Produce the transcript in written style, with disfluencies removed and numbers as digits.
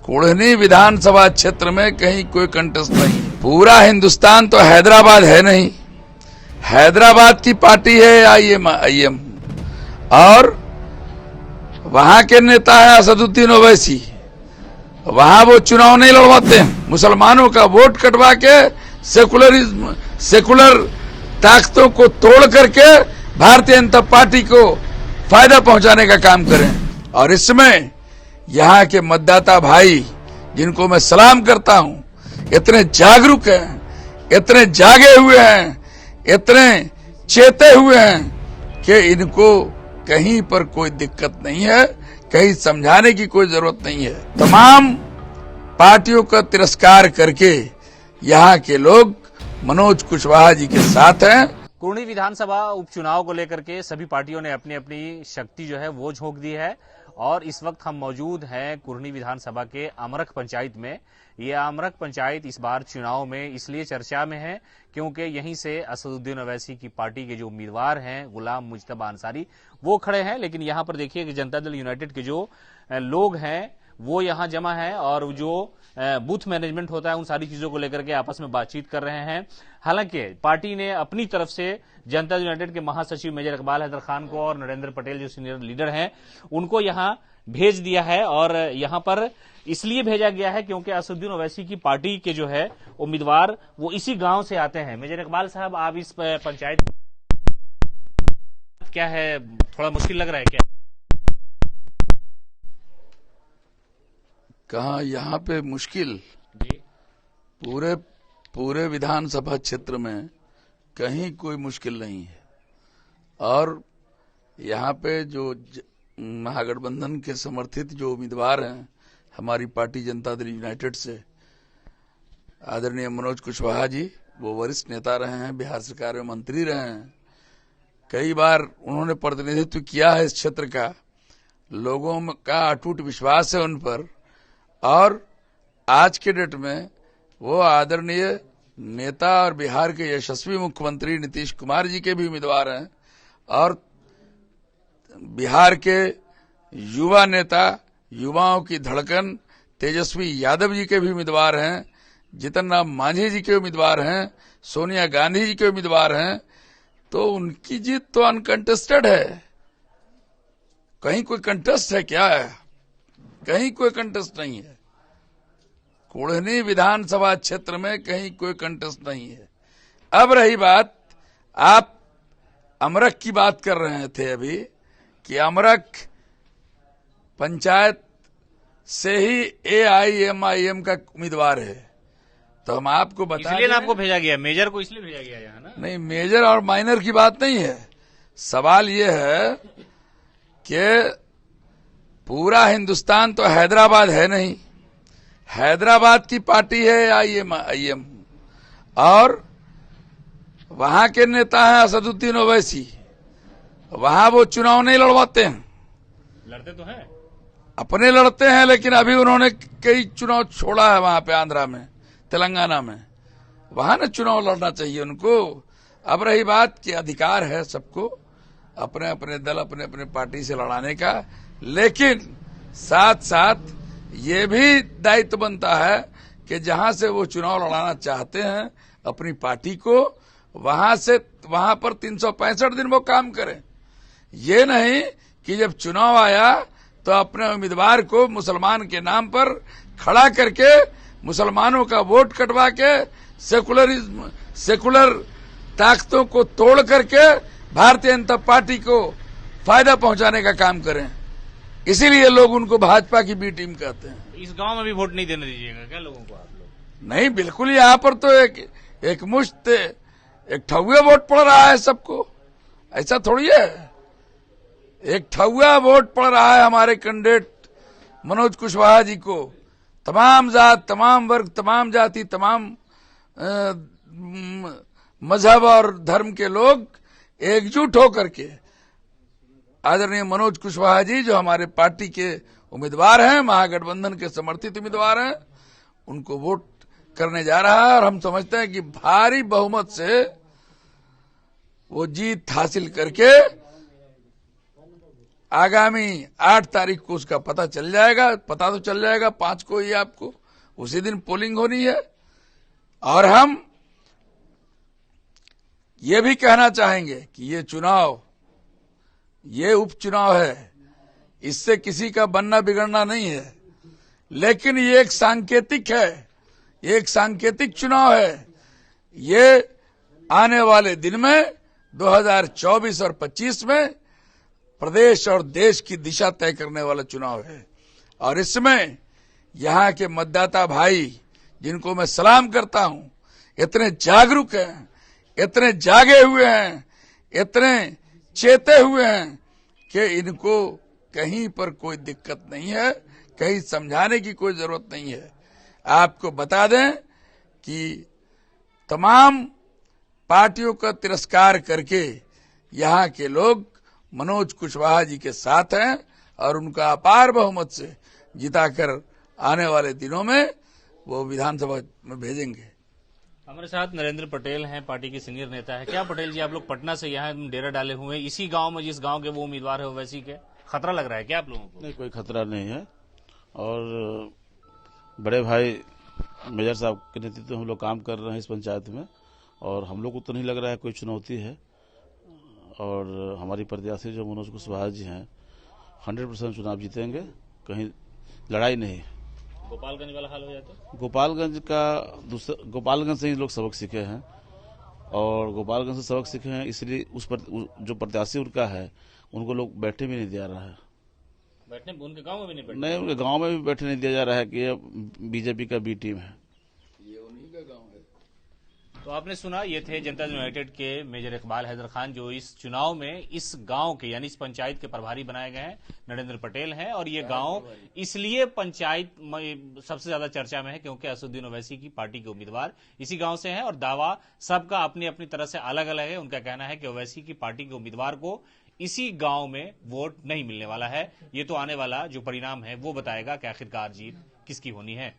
कुढ़नी विधानसभा क्षेत्र में कहीं कोई कंटेस्ट नहीं। पूरा हिंदुस्तान तो हैदराबाद है नहीं, हैदराबाद की पार्टी है आईएम और वहां के नेता है असदुद्दीन ओवैसी। वहां वो चुनाव नहीं लड़वाते हैं, मुसलमानों का वोट कटवा के सेकुलर ताकतों को तोड़ करके भारतीय जनता पार्टी को फायदा पहुंचाने का काम करें। और इसमें यहाँ के मतदाता भाई जिनको मैं सलाम करता हूं, इतने जागरूक हैं, इतने जागे हुए हैं, इतने चेते हुए हैं कि इनको कहीं पर कोई दिक्कत नहीं है, कहीं समझाने की कोई जरूरत नहीं है। तमाम पार्टियों का तिरस्कार करके यहाँ के लोग मनोज कुशवाहा जी के साथ हैं। कुढ़नी विधानसभा उपचुनाव को लेकर के सभी पार्टियों ने अपनी अपनी शक्ति जो है वो झोंक दी है और इस वक्त हम मौजूद हैं कुढ़नी विधानसभा के अमरख पंचायत में। ये अमरख पंचायत इस बार चुनाव में इसलिए चर्चा में है क्योंकि यहीं से असदुद्दीन ओवैसी की पार्टी के जो उम्मीदवार हैं गुलाम मुजतबा अंसारी वो खड़े हैं। लेकिन यहाँ पर देखिए कि जनता दल यूनाइटेड के जो लोग हैं वो यहाँ जमा है और जो बूथ मैनेजमेंट होता है उन सारी चीजों को लेकर के आपस में बातचीत कर रहे हैं। हालांकि पार्टी ने अपनी तरफ से जनता दल यूनाइटेड के महासचिव मेजर इकबाल हैदर खान को और नरेंद्र पटेल जो सीनियर लीडर हैं उनको यहां भेज दिया है और यहां पर इसलिए भेजा गया है क्योंकि असदुद्दीन ओवैसी की पार्टी के जो है उम्मीदवार वो इसी गांव से आते हैं। मेजर इकबाल साहब, आप इस पंचायत क्या है, थोड़ा मुश्किल लग रहा है क्या? कहा यहाँ पे मुश्किल जी? पूरे विधानसभा क्षेत्र में कहीं कोई मुश्किल नहीं है। और यहाँ पे जो महागठबंधन के समर्थित जो उम्मीदवार हैं हमारी पार्टी जनता दल यूनाइटेड से, आदरणीय मनोज कुशवाहा जी, वो वरिष्ठ नेता रहे हैं, बिहार सरकार में मंत्री रहे हैं, कई बार उन्होंने प्रतिनिधित्व किया है इस क्षेत्र का, लोगों का अटूट विश्वास है उन पर। और आज के डेट में वो आदरणीय नेता और बिहार के यशस्वी मुख्यमंत्री नीतीश कुमार जी के भी उम्मीदवार हैं और बिहार के युवा नेता, युवाओं की धड़कन तेजस्वी यादव जी के भी उम्मीदवार हैं, जीतन राम मांझी जी के उम्मीदवार हैं, सोनिया गांधी जी के उम्मीदवार हैं। तो उनकी जीत तो अनकंटेस्टेड है। कहीं कोई कंटेस्ट है क्या? कहीं कोई कंटेस्ट नहीं है। कुढ़नी विधानसभा क्षेत्र में कहीं कोई कंटेस्ट नहीं है। अब रही बात, आप अमरख की बात कर रहे थे अभी कि अमरख पंचायत से ही एआईएमआईएम का उम्मीदवार है, तो हम आपको बता इसलिए आपको भेजा गया, मेजर को इसलिए भेजा गया यहाँ ना? नहीं, मेजर और माइनर की बात नहीं है। सवाल ये है कि पूरा हिंदुस्तान तो हैदराबाद है नहीं, हैदराबाद की पार्टी है आईएम और वहां के नेता हैं असदुद्दीन ओवैसी। वहां वो चुनाव नहीं लड़वाते हैं, लड़ते तो हैं, अपने लड़ते हैं, लेकिन अभी उन्होंने कई चुनाव छोड़ा है वहां पे, आंध्रा में, तेलंगाना में। वहां ना चुनाव लड़ना चाहिए उनको। अब रही बात कि अधिकार है सबको अपने अपने दल, अपने अपने पार्टी से लड़ाने का, लेकिन साथ साथ ये भी दायित्व बनता है कि जहां से वो चुनाव लड़ाना चाहते हैं अपनी पार्टी को, वहां पर 365 दिन वो काम करें। ये नहीं कि जब चुनाव आया तो अपने उम्मीदवार को मुसलमान के नाम पर खड़ा करके मुसलमानों का वोट कटवा के सेकुलर ताकतों को तोड़ करके भारतीय जनता पार्टी को फायदा पहुंचाने का काम करें। इसीलिए लोग उनको भाजपा की बी टीम कहते हैं। इस गांव में भी वोट नहीं देने दीजिएगा क्या लोगों को आप लोग? नहीं, बिल्कुल। यहाँ पर तो एक मुश्त एक ठगुआ वोट पड़ रहा है सबको, ऐसा थोड़ी है। एक ठगुआ वोट पड़ रहा है हमारे कैंडिडेट मनोज कुशवाहा जी को। तमाम जात, तमाम वर्ग, तमाम जाति, तमाम मजहब और धर्म के लोग एकजुट होकर के आदरणीय मनोज कुशवाहा जी, जो हमारे पार्टी के उम्मीदवार हैं, महागठबंधन के समर्थित उम्मीदवार हैं, उनको वोट करने जा रहा है। और हम समझते हैं कि भारी बहुमत से वो जीत हासिल करके आगामी 8 तारीख को उसका पता चल जाएगा। पता तो चल जाएगा 5 को ही, आपको उसी दिन पोलिंग होनी है। और हम ये भी कहना चाहेंगे कि ये चुनाव, ये उपचुनाव है, इससे किसी का बनना बिगड़ना नहीं है, लेकिन ये एक सांकेतिक है, ये एक सांकेतिक चुनाव है। ये आने वाले दिन में 2024 और 25 में प्रदेश और देश की दिशा तय करने वाला चुनाव है। और इसमें यहाँ के मतदाता भाई, जिनको मैं सलाम करता हूं, इतने जागरूक हैं, इतने जागे हुए हैं, इतने चेते हुए हैं कि इनको कहीं पर कोई दिक्कत नहीं है, कहीं समझाने की कोई जरूरत नहीं है। आपको बता दें कि तमाम पार्टियों का तिरस्कार करके यहाँ के लोग मनोज कुशवाहा जी के साथ हैं और उनका अपार बहुमत से जिताकर आने वाले दिनों में वो विधानसभा में भेजेंगे। हमारे साथ नरेंद्र पटेल हैं, पार्टी के सीनियर नेता है। क्या पटेल जी, आप लोग पटना से यहाँ डेरा डाले हुए हैं, इसी गांव में जिस गांव के वो उम्मीदवार है ओवैसी के, खतरा लग रहा है क्या आप लोगों को? नहीं, कोई खतरा नहीं है। और बड़े भाई मेजर साहब के नेतृत्व में हम लोग काम कर रहे हैं इस पंचायत में, और हम लोग को तो नहीं लग रहा है कोई चुनौती है। और हमारी प्रत्याशी जो मनोज कुशवाहा जी हैं 100% चुनाव जीतेंगे, कहीं लड़ाई नहीं। गोपालगंज वाला हाल हो जाता? गोपालगंज से ही लोग सबक सीखे हैं, और गोपालगंज से सबक सीखे हैं, इसलिए जो प्रत्याशी उनका है उनको लोग बैठने भी नहीं दिया रहा है। बैठने उनके गांव में भी नहीं बैठने? नहीं, उनके गांव में भी बैठने नहीं दिया जा रहा है कि ये बीजेपी का बी टीम है। ये उन्हीं का गांव है। तो आपने सुना, ये थे जनता यूनाइटेड के मेजर इकबाल हैदर खान, जो इस चुनाव में इस गांव के यानी इस पंचायत के प्रभारी बनाए गए हैं। नरेंद्र पटेल हैं, और ये गांव इसलिए पंचायत में सबसे ज्यादा चर्चा में है क्योंकि असदुद्दीन ओवैसी की पार्टी के उम्मीदवार इसी गांव से हैं, और दावा सबका अपनी अपनी तरह से अलग अलग है। उनका कहना है कि ओवैसी की पार्टी के उम्मीदवार को इसी गांव में वोट नहीं मिलने वाला है। ये तो आने वाला जो परिणाम है वो बताएगा कि आखिरकार जीत किसकी होनी है।